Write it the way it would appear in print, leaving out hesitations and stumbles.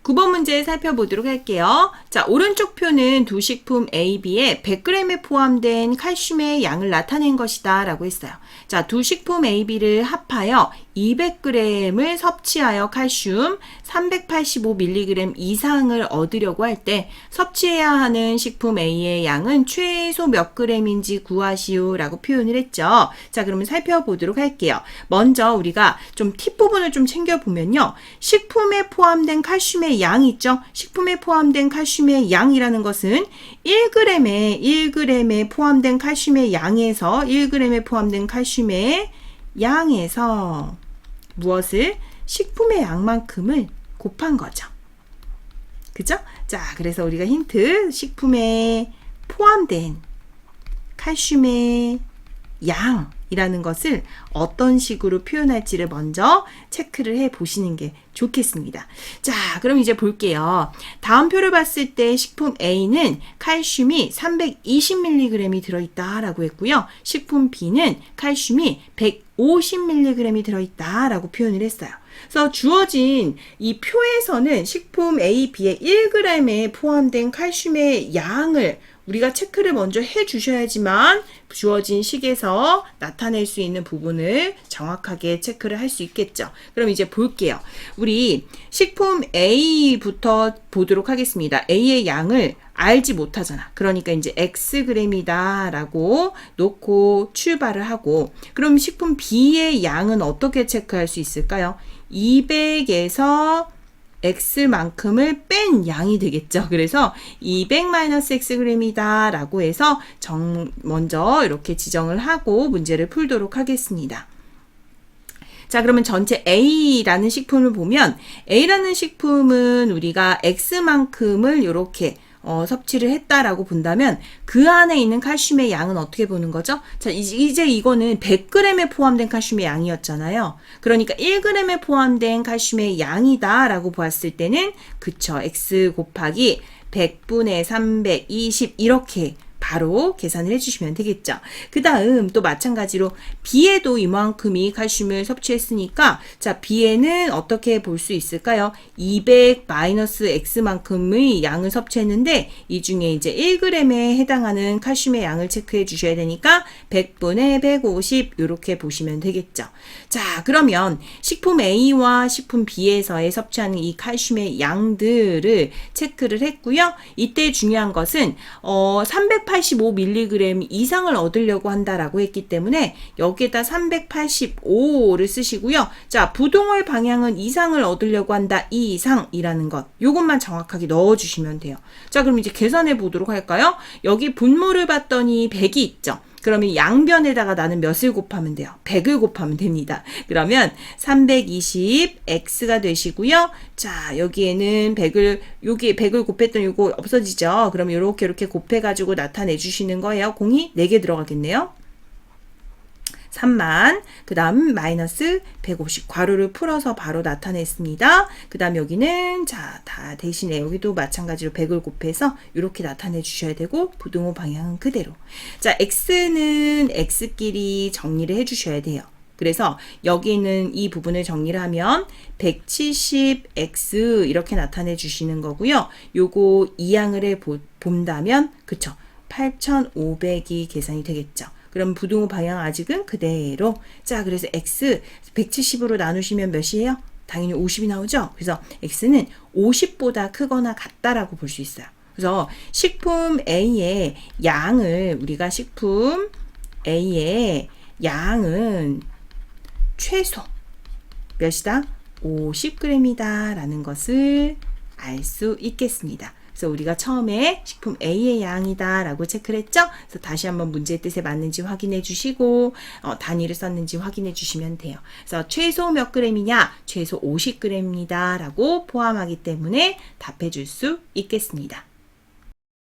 9번 문제 살펴보도록 할게요. 자, 오른쪽 표는 두 식품 A, B에 100g에 포함된 칼슘의 양을 나타낸 것이다 라고 했어요. 자, 두 식품 A, B를 합하여 200g을 섭취하여 칼슘 385mg 이상을 얻으려고 할 때 섭취해야 하는 식품 A의 양은 최소 몇 g인지 구하시오 라고 표현을 했죠. 자, 그러면 살펴보도록 할게요. 먼저 우리가 좀 팁 부분을 좀 챙겨보면요. 식품에 포함된 칼슘의 양 있죠? 식품에 포함된 칼슘의 양이라는 것은 1g에 포함된 칼슘의 양에서 1g에 포함된 칼슘의 양에서 무엇을? 식품의 양만큼을 곱한 거죠. 그죠? 자, 그래서 우리가 힌트, 식품에 포함된 칼슘의 양이라는 것을 어떤 식으로 표현할지를 먼저 체크를 해 보시는 게 좋겠습니다. 자, 그럼 이제 볼게요. 다음 표를 봤을 때 식품 A는 칼슘이 320mg이 들어있다 라고 했고요. 식품 B는 칼슘이 150mg이 들어있다 라고 표현을 했어요. 그래서 주어진 이 표에서는 식품 A, B의 1g에 포함된 칼슘의 양을 우리가 체크를 먼저 해 주셔야지만 주어진 식에서 나타낼 수 있는 부분을 정확하게 체크를 할 수 있겠죠. 그럼 이제 볼게요. 우리 식품 A부터 보도록 하겠습니다. A의 양을 알지 못하잖아. 그러니까 이제 Xg이다 라고 놓고 출발을 하고, 그럼 식품 B의 양은 어떻게 체크할 수 있을까요? 200에서 X만큼을 뺀 양이 되겠죠. 그래서 200-Xg이다 라고 해서 먼저 이렇게 지정을 하고 문제를 풀도록 하겠습니다. 자, 그러면 전체 A라는 식품을 보면 A라는 식품은 우리가 X만큼을 이렇게 섭취를 했다라고 본다면 그 안에 있는 칼슘의 양은 어떻게 보는 거죠? 자, 이제 이거는 100g에 포함된 칼슘의 양이었잖아요. 그러니까 1g에 포함된 칼슘의 양이다 라고 보았을 때는 그쵸, X 곱하기 100분의 320 이렇게 바로 계산을 해주시면 되겠죠. 그 다음 또 마찬가지로 B에도 이만큼이 칼슘을 섭취했으니까 자, B에는 어떻게 볼 수 있을까요? 200-X만큼의 양을 섭취했는데 이 중에 이제 1g에 해당하는 칼슘의 양을 체크해 주셔야 되니까 100분의 150 이렇게 보시면 되겠죠. 자, 그러면 식품 A와 식품 B에서의 섭취하는 이 칼슘의 양들을 체크를 했고요. 이때 중요한 것은 385mg 이상을 얻으려고 한다라고 했기 때문에 여기에다 385를 쓰시고요. 자, 부동월 방향은 이상을 얻으려고 한다. 이 이상이라는 것. 요것만 정확하게 넣어주시면 돼요. 자, 그럼 이제 계산해 보도록 할까요? 여기 분모를 봤더니 100이 있죠. 그러면 양변에다가 나는 몇을 곱하면 돼요? 100을 곱하면 됩니다. 그러면 320x가 되시고요. 자, 여기에는 100을 곱했더니 이거 없어지죠. 그러면 이렇게 곱해가지고 나타내 주시는 거예요. 공이 4개 들어가겠네요. 3만, 그 다음 마이너스 150 괄호를 풀어서 바로 나타냈습니다. 그 다음 여기는 자, 다 대신에 여기도 마찬가지로 100을 곱해서 이렇게 나타내 주셔야 되고 부등호 방향은 그대로. 자, x는 x끼리 정리를 해 주셔야 돼요. 그래서 여기 있는 이 부분을 정리를 하면 170x 이렇게 나타내 주시는 거고요. 요거 이항을 해 본다면 그쵸, 8500이 계산이 되겠죠. 그럼 부등호 방향 아직은 그대로. 자, 그래서 x 170으로 나누시면 몇이에요? 당연히 50이 나오죠. 그래서 x는 50보다 크거나 같다라고 볼 수 있어요. 그래서 식품 A의 양을 우리가 식품 A의 양은 최소 몇이다? 50g이다 라는 것을 알 수 있겠습니다. 그래서 우리가 처음에 식품 A의 양이다 라고 체크를 했죠. 그래서 다시 한번 문제의 뜻에 맞는지 확인해 주시고 단위를 썼는지 확인해 주시면 돼요. 그래서 최소 몇 g이냐? 최소 50g입니다 라고 포함하기 때문에 답해 줄 수 있겠습니다.